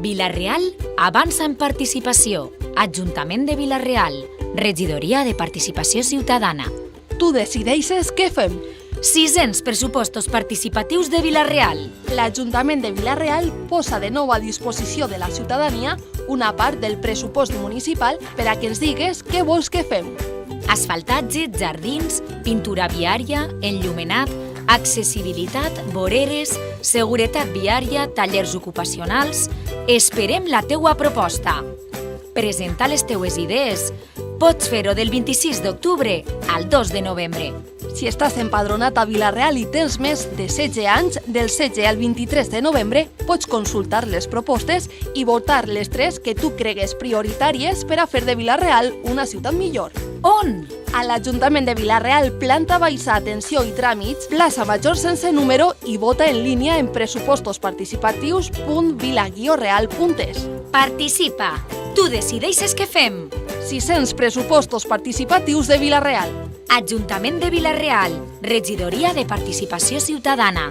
Vila-real avança en participació. Ajuntament de Vila-real. Regidoria de Participació Ciutadana. Tu decideixes què fem. 600 pressupostos participatius de Vila-real. L'Ajuntament de Vila-real posa de nou a disposició de la ciutadania una part del pressupost municipal per a que ens digues què vols que fem. Asfaltatge, jardins, pintura viària, enllumenat, accessibilitat, voreres, seguretat viària, tallers ocupacionals... Esperem la teua proposta. Presenta les teues idees. Pots fer-ho del 26 d'octubre al 2 de novembre. Si estàs empadronat a Vila-real i tens més de 16 anys, del 16 al 23 de novembre, pots consultar les propostes i votar les 3 que tu cregues prioritàries per a fer de Vila-real una ciutat millor. On? A l'Ajuntament de Vila-real, planta baixa, atenció i tràmits, plaça Major sense número i vota en línia en pressupostos.vila-real.es. Participa! Tu decideixes què fem! 600 pressupostos participatius de Vila-real. Ajuntament de Vila-real. Regidoria de Participació Ciutadana.